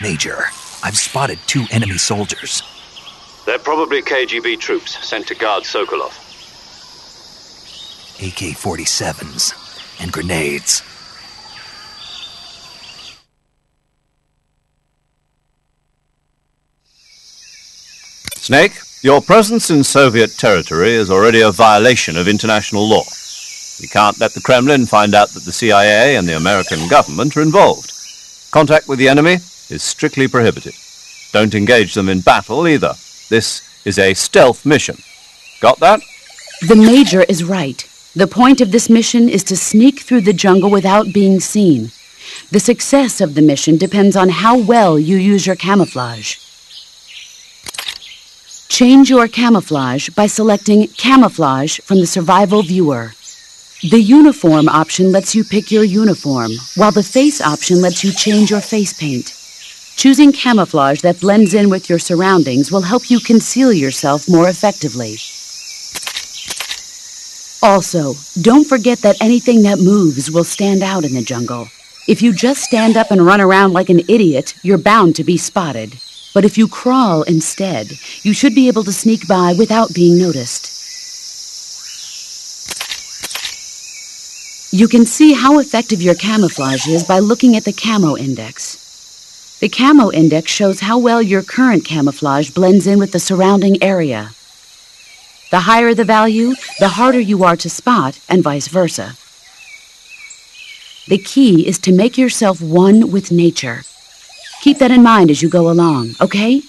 Major, I've spotted 2 enemy soldiers. They're probably KGB troops sent to guard Sokolov. AK-47s and grenades. Snake, your presence in Soviet territory is already a violation of international law. We can't let the Kremlin find out that the CIA and the American government are involved. Contact with the enemy is strictly prohibited. Don't engage them in battle either. This is a stealth mission. Got that? The Major is right. The point of this mission is to sneak through the jungle without being seen. The success of the mission depends on how well you use your camouflage. Change your camouflage by selecting Camouflage from the Survival Viewer. The Uniform option lets you pick your uniform, while the Face option lets you change your face paint. Choosing camouflage that blends in with your surroundings will help you conceal yourself more effectively. Also, don't forget that anything that moves will stand out in the jungle. If you just stand up and run around like an idiot, you're bound to be spotted. But if you crawl instead, you should be able to sneak by without being noticed. You can see how effective your camouflage is by looking at the Camo Index. The Camo Index shows how well your current camouflage blends in with the surrounding area. The higher the value, the harder you are to spot, and vice versa. The key is to make yourself one with nature. Keep that in mind as you go along, okay?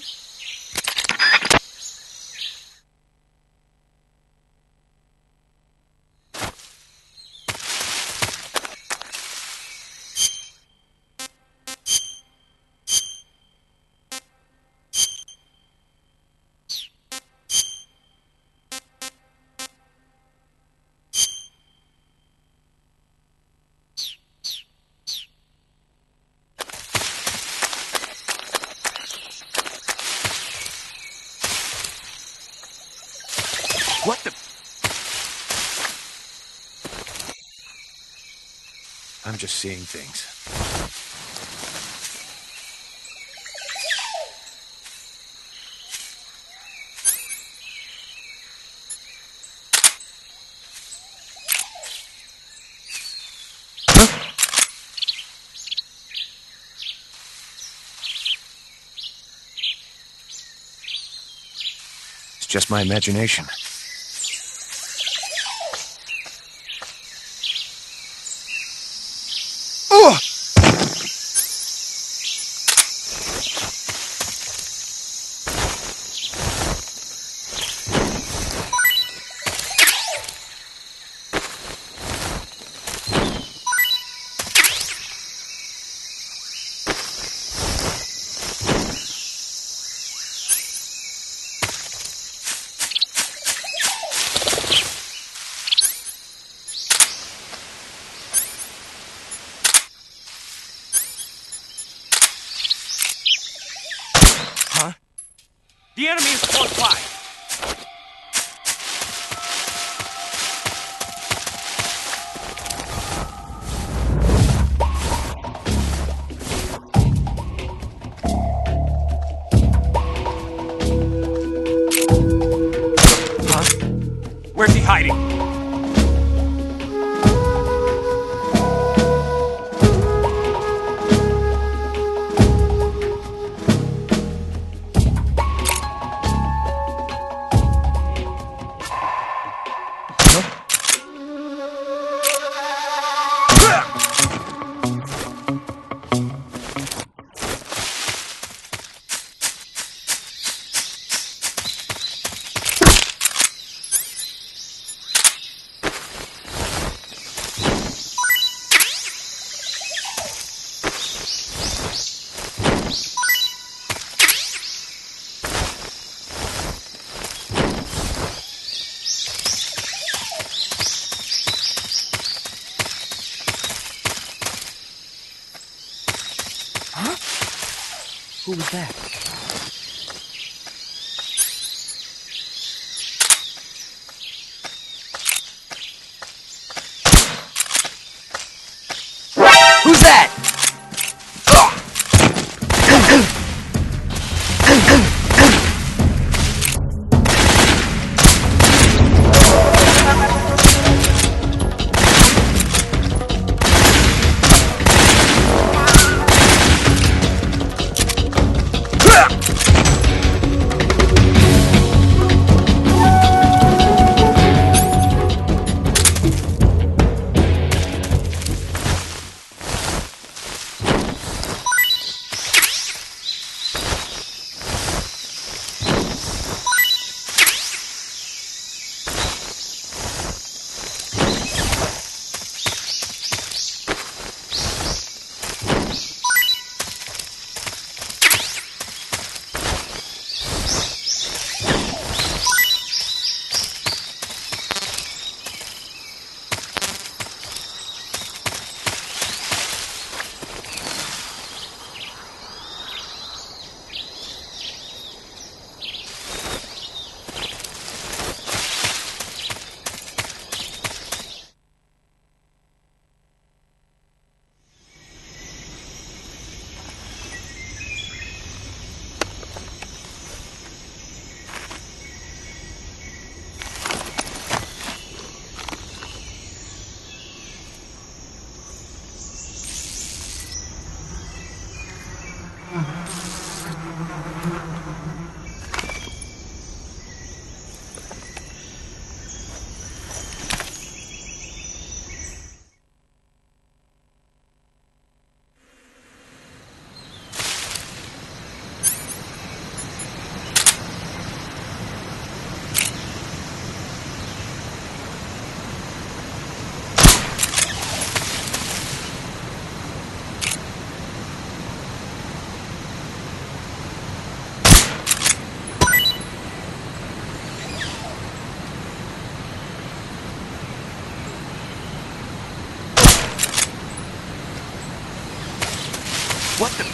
What the... I'm just seeing things. It's just my imagination. The enemy is close by. Huh? Where's he hiding? Who was that? Who's that? What the?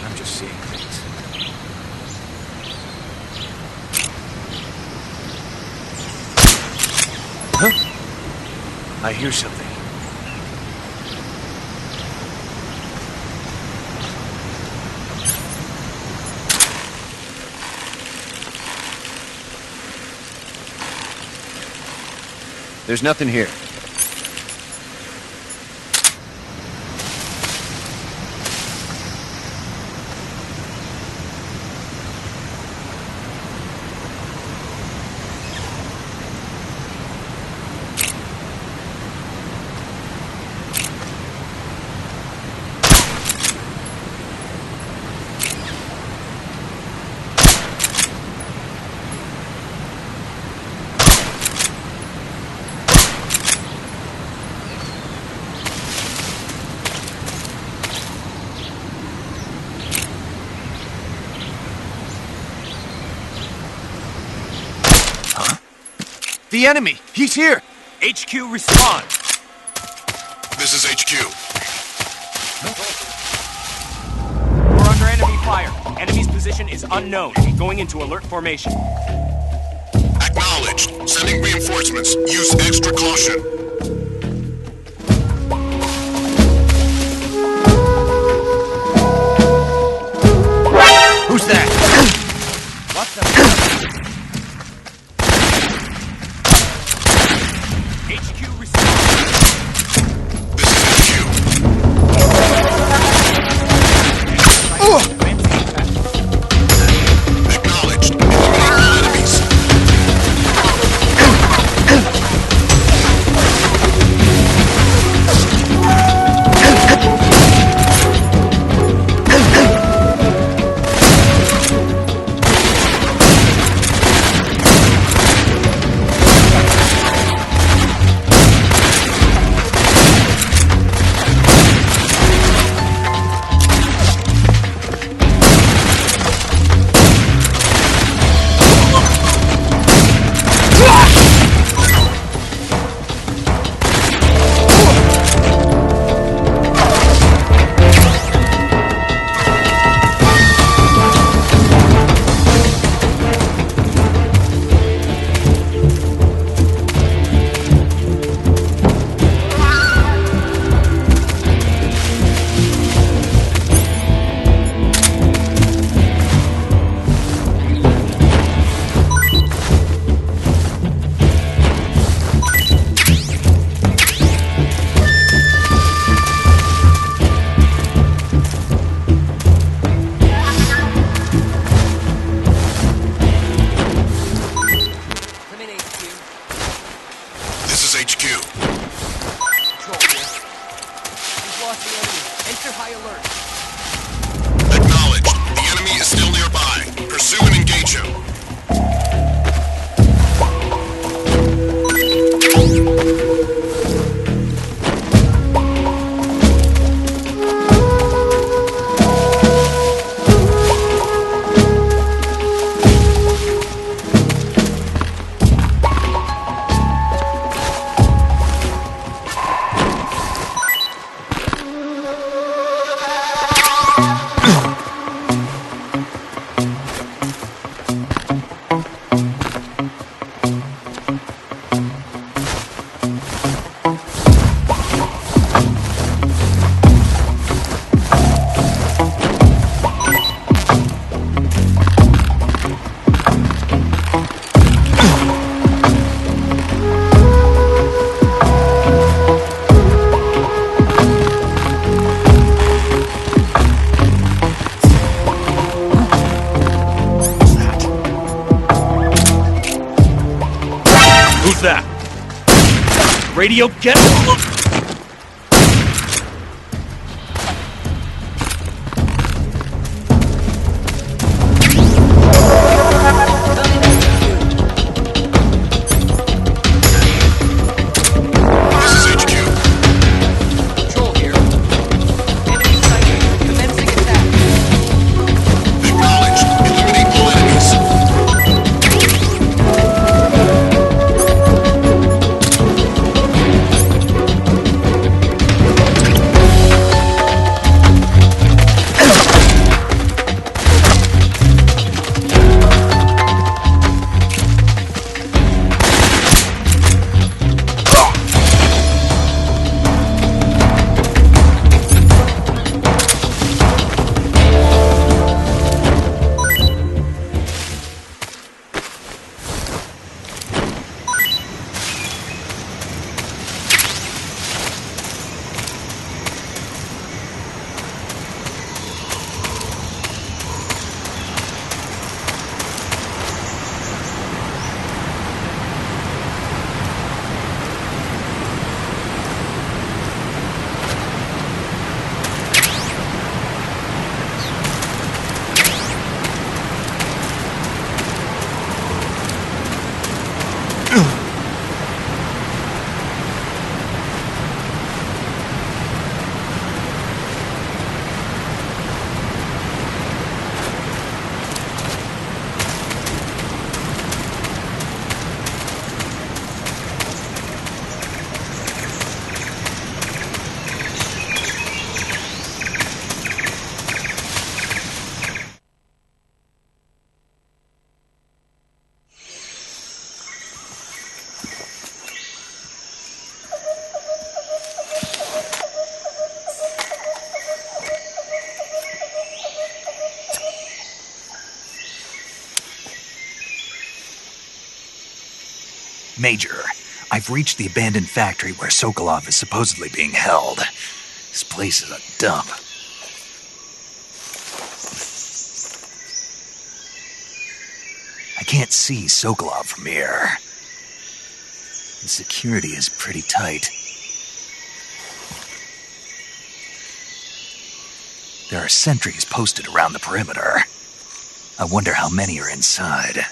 I'm just seeing things. Huh? I hear something. There's nothing here. The enemy! He's here! HQ, respond! This is HQ. We're under enemy fire. Enemy's position is unknown. Going into alert formation. Acknowledged. Sending reinforcements. Use extra caution. Who's that? What the? HQ, respond! This is HQ. Acknowledged. Eliminating all enemies. Acknowledged. The enemy is still nearby. Pursue and engage him. Who's that? Radio get... Major, I've reached the abandoned factory where Sokolov is supposedly being held. This place is a dump. I can't see Sokolov from here. The security is pretty tight. There are sentries posted around the perimeter. I wonder how many are inside.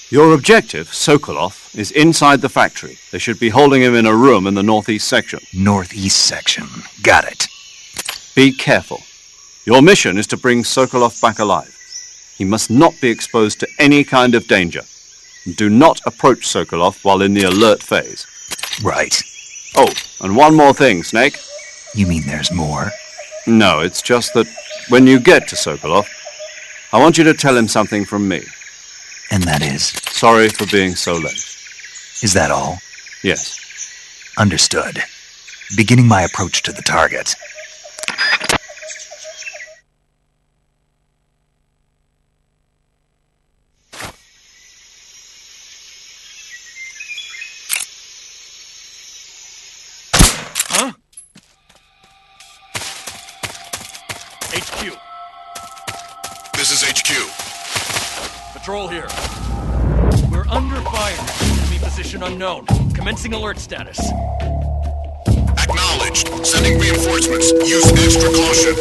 Your objective, Sokolov, is inside the factory. They should be holding him in a room in the northeast section. Northeast section. Got it. Be careful. Your mission is to bring Sokolov back alive. He must not be exposed to any kind of danger. Do not approach Sokolov while in the alert phase. Right. Oh, and one more thing, Snake. You mean there's more? No, it's just that when you get to Sokolov, I want you to tell him something from me. And that is? Sorry for being so late. Is that all? Yes. Understood. Beginning my approach to the target. HQ. This is HQ. Patrol here. We're under fire. Enemy position unknown. Commencing alert status. Acknowledged. Sending reinforcements. Use extra caution.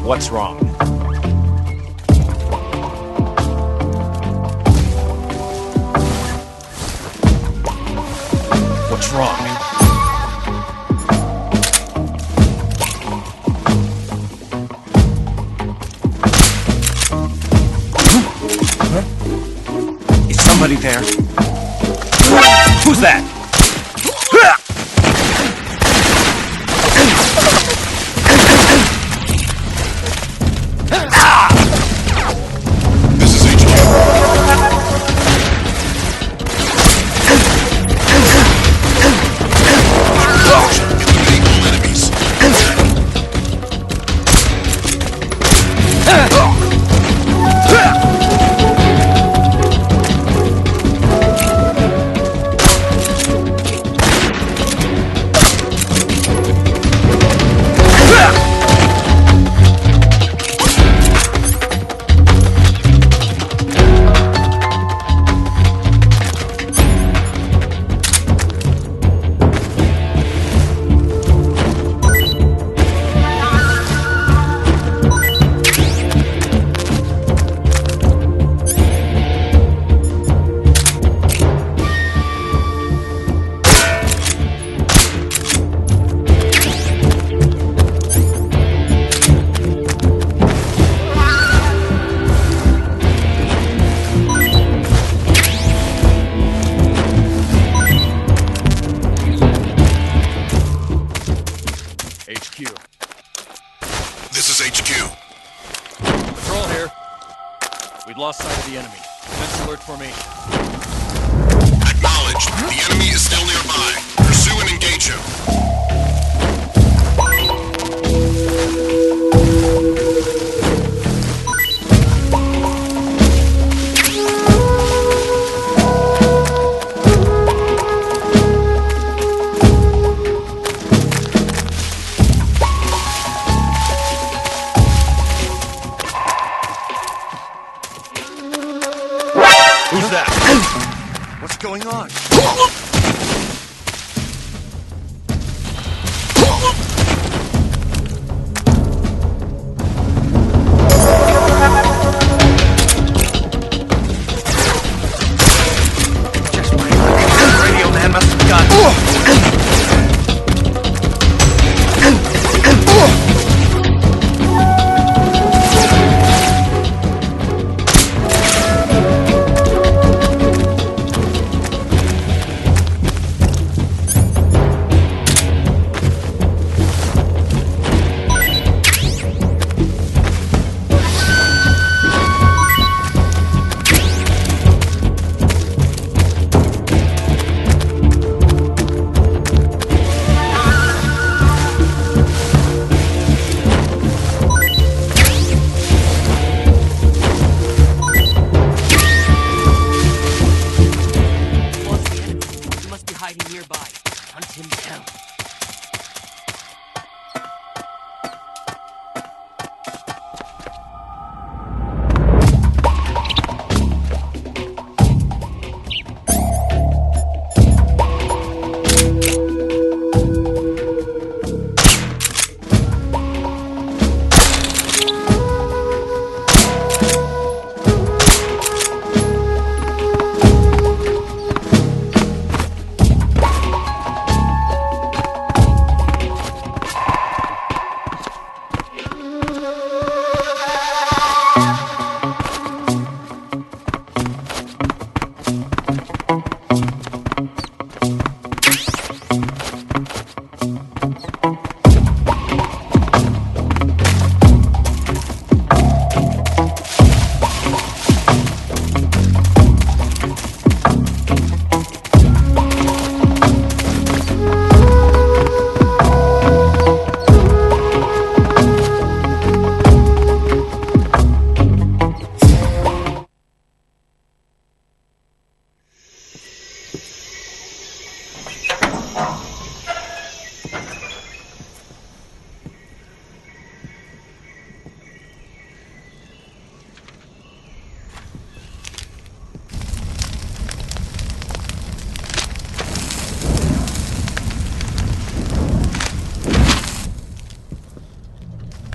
What's wrong? What's wrong? Is somebody there? Who's that? This is HQ. Eliminate all enemies. HQ. This is HQ. Patrol here. We've lost sight of the enemy. Commence alert formation. Acknowledged. The enemy is still nearby. Pursue and engage him. going on? Just my luck. Radio man must have got... Nearby. Hunt him down.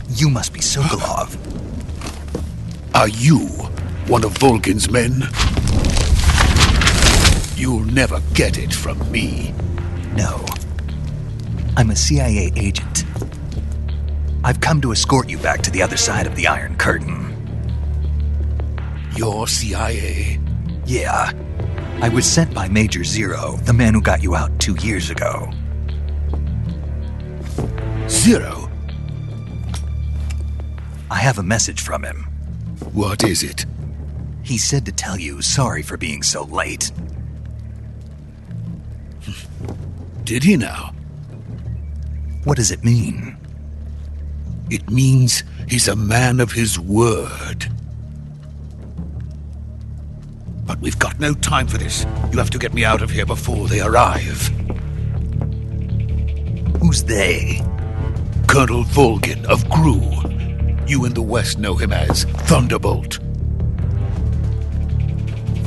You must be Sokolov. Are you one of Volgin's men? You'll never get it from me. No. I'm a CIA agent. I've come to escort you back to the other side of the Iron Curtain. You're CIA? Yeah. I was sent by Major Zero, the man who got you out 2 years ago. Zero? I have a message from him. What is it? He said to tell you sorry for being so late. Did he now? What does it mean? It means he's a man of his word. But we've got no time for this. You have to get me out of here before they arrive. Who's they? Colonel Volgin of GRU. You in the West know him as Thunderbolt.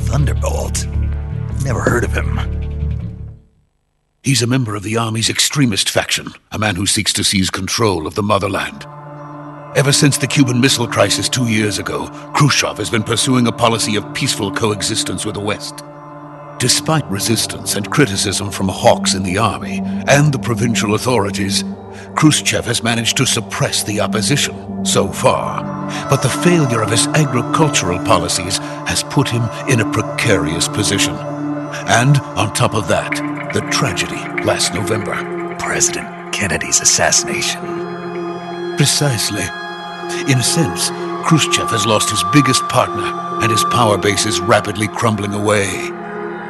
Thunderbolt? Never heard of him. He's a member of the Army's extremist faction, a man who seeks to seize control of the motherland. Ever since the Cuban Missile Crisis 2 years ago, Khrushchev has been pursuing a policy of peaceful coexistence with the West. Despite resistance and criticism from hawks in the army and the provincial authorities, Khrushchev has managed to suppress the opposition so far. But the failure of his agricultural policies has put him in a precarious position. And on top of that, the tragedy last November. President Kennedy's assassination. Precisely. In a sense, Khrushchev has lost his biggest partner, and his power base is rapidly crumbling away.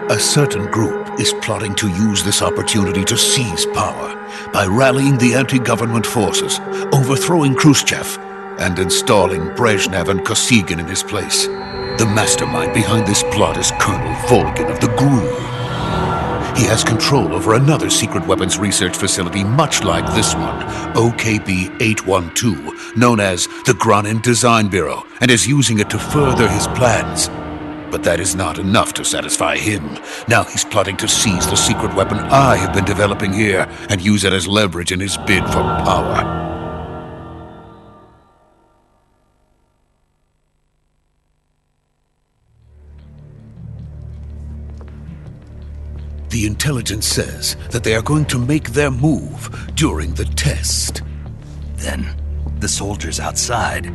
A certain group is plotting to use this opportunity to seize power by rallying the anti-government forces, overthrowing Khrushchev, and installing Brezhnev and Kosygin in his place. The mastermind behind this plot is Colonel Volgin of the GRU. He has control over another secret weapons research facility much like this one, OKB-812, known as the Granin Design Bureau, and is using it to further his plans. But that is not enough to satisfy him. Now he's plotting to seize the secret weapon I have been developing here and use it as leverage in his bid for power. The intelligence says that they are going to make their move during the test. Then, the soldiers outside.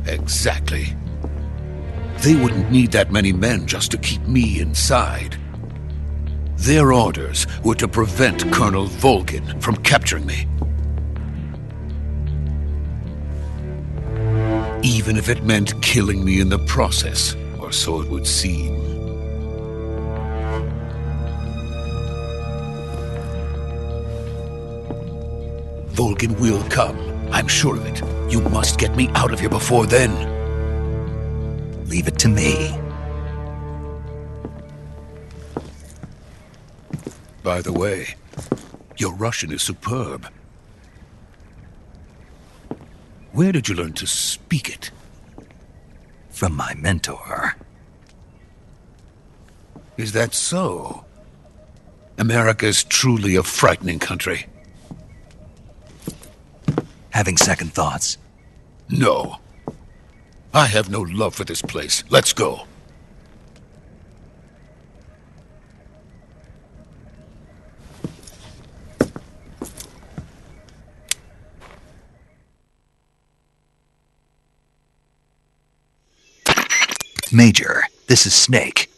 Exactly. They wouldn't need that many men just to keep me inside. Their orders were to prevent Colonel Volgin from capturing me. Even if it meant killing me in the process, or so it would seem. Volgin will come. I'm sure of it. You must get me out of here before then. Leave it to me. By the way, your Russian is superb. Where did you learn to speak it? From my mentor. Is that so? America is truly a frightening country. Having second thoughts? No. I have no love for this place. Let's go. Major, this is Snake.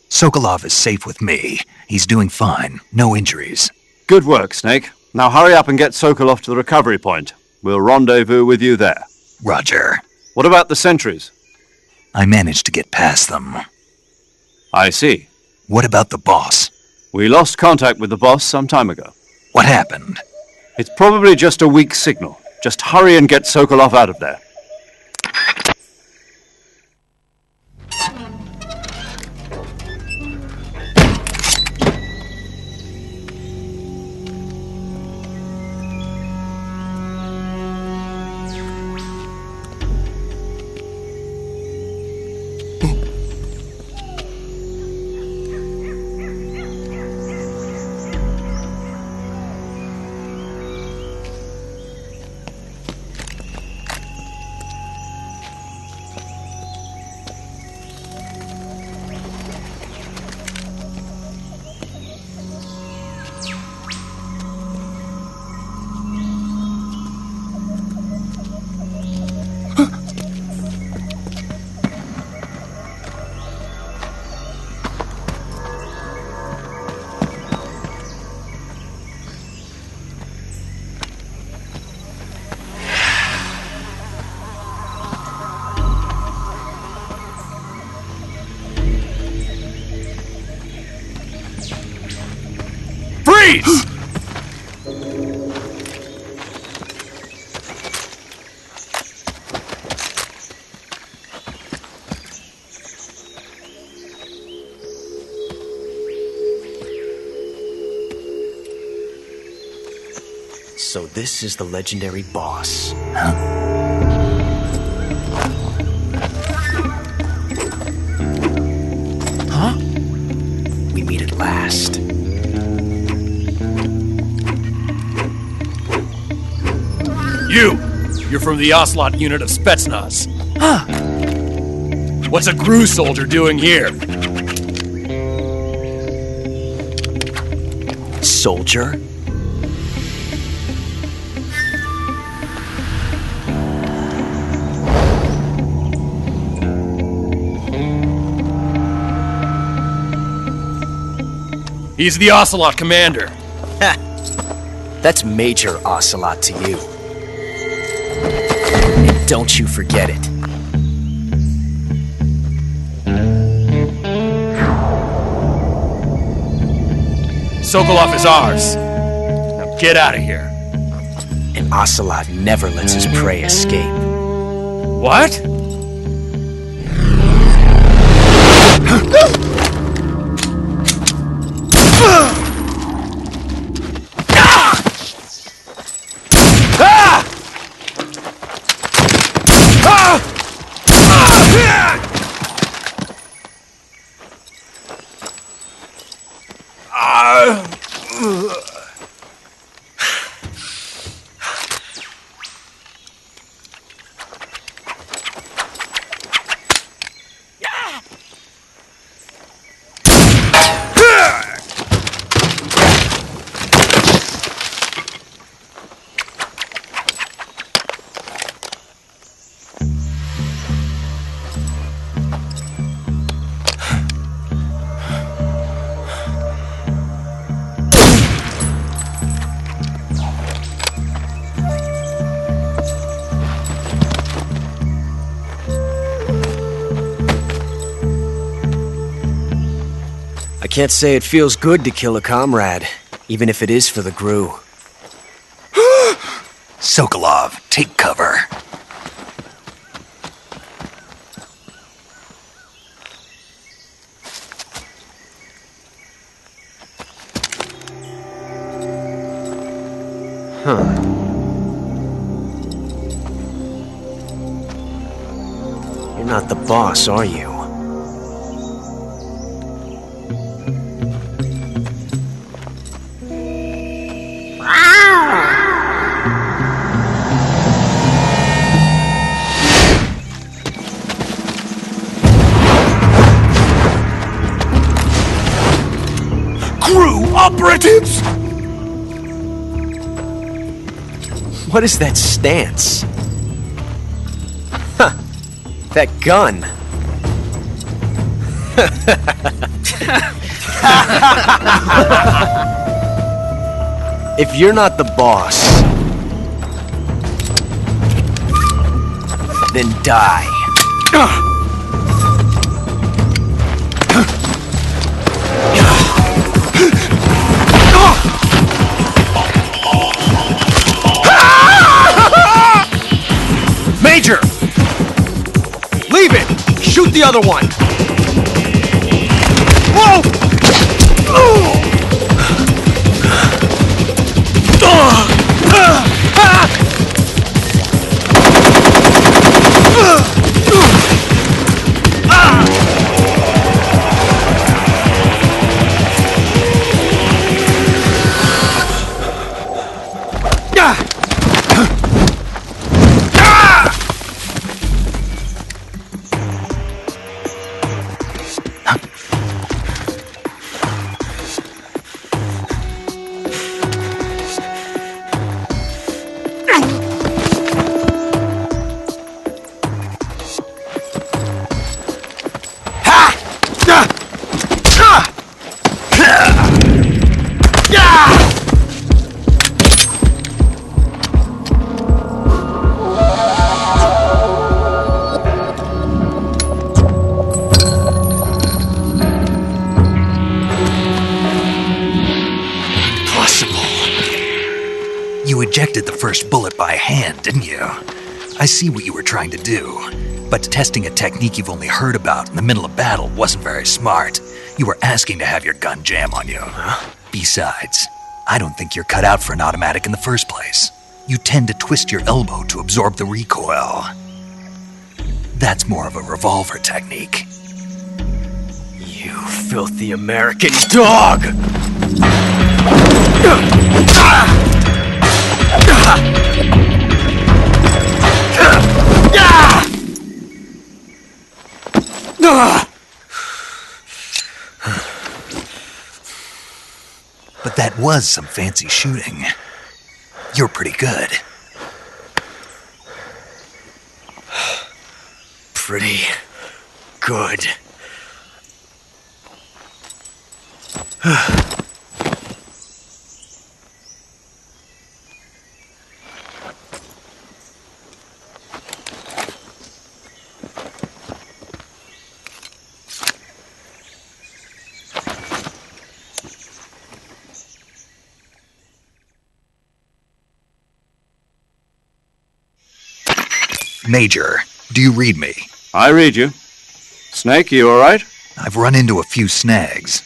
Sokolov is safe with me. He's doing fine. No injuries. Good work, Snake. Now hurry up and get Sokolov to the recovery point. We'll rendezvous with you there. Roger. What about the sentries? I managed to get past them. I see. What about the boss? We lost contact with the boss some time ago. What happened? It's probably just a weak signal. Just hurry and get Sokolov out of there. Freeze! So this is the legendary boss. Huh? We meet at last. You're from the Ocelot unit of Spetsnaz. Huh. What's a GRU soldier doing here? Soldier? He's the Ocelot commander. Ha! That's Major Ocelot to you. And don't you forget it. Sokolov is ours. Now get out of here. And Ocelot never lets his prey escape. What? can't say it feels good to kill a comrade, even if it is for the GRU. Sokolov, take cover. You're not the boss, are you? GRU operatives! What is that stance? Huh. That gun. If you're not the boss, then die. Major! Leave it! Shoot the other one! Whoa! You ejected the first bullet by hand, didn't you? I see what you were trying to do. But testing a technique you've only heard about in the middle of battle wasn't very smart. You were asking to have your gun jam on you. Besides, I don't think you're cut out for an automatic in the first place. You tend to twist your elbow to absorb the recoil. That's more of a revolver technique. You filthy American dog! But that was some fancy shooting. You're pretty good. Pretty good. Major, do you read me? I read you. Snake, you all right? I've run into a few snags.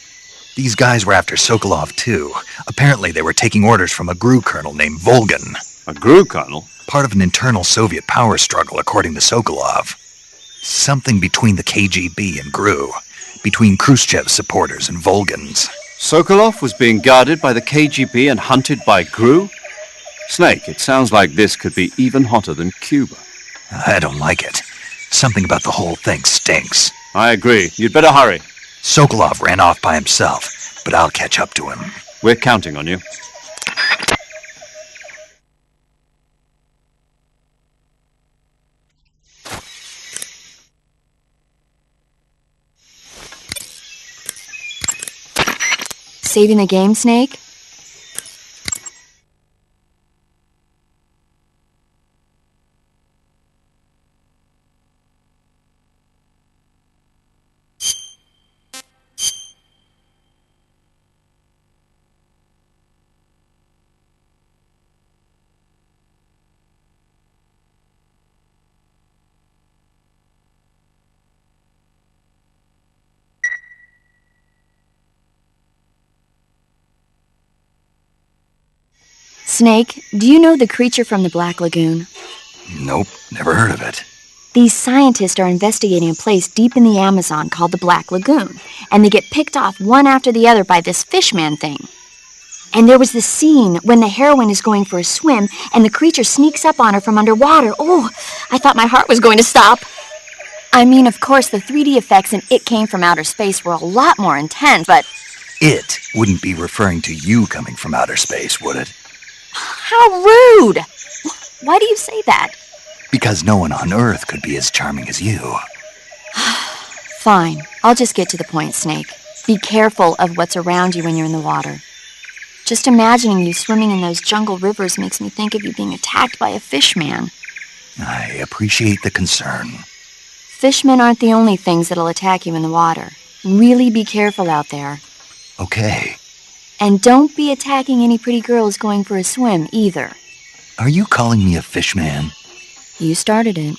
These guys were after Sokolov, too. Apparently they were taking orders from a GRU colonel named Volgan. A GRU colonel? Part of an internal Soviet power struggle, according to Sokolov. Something between the KGB and GRU. Between Khrushchev's supporters and Volgan's. Sokolov was being guarded by the KGB and hunted by GRU? Snake, it sounds like this could be even hotter than Cuba. I don't like it. Something about the whole thing stinks. I agree. You'd better hurry. Sokolov ran off by himself, but I'll catch up to him. We're counting on you. Saving the game, Snake? Snake, do you know the creature from the Black Lagoon? Nope, never heard of it. These scientists are investigating a place deep in the Amazon called the Black Lagoon, and they get picked off one after the other by this fishman thing. And there was this scene when the heroine is going for a swim, and the creature sneaks up on her from underwater. Oh, I thought my heart was going to stop. I mean, of course, the 3D effects in It Came from Outer Space were a lot more intense, but... It wouldn't be referring to you coming from outer space, would it? How rude! Why do you say that? Because no one on Earth could be as charming as you. Fine, I'll just get to the point, Snake. Be careful of what's around you when you're in the water. Just imagining you swimming in those jungle rivers makes me think of you being attacked by a fishman. I appreciate the concern. Fishmen aren't the only things that'll attack you in the water. Really be careful out there. Okay. And don't be attacking any pretty girls going for a swim, either. Are you calling me a fishman? You started it.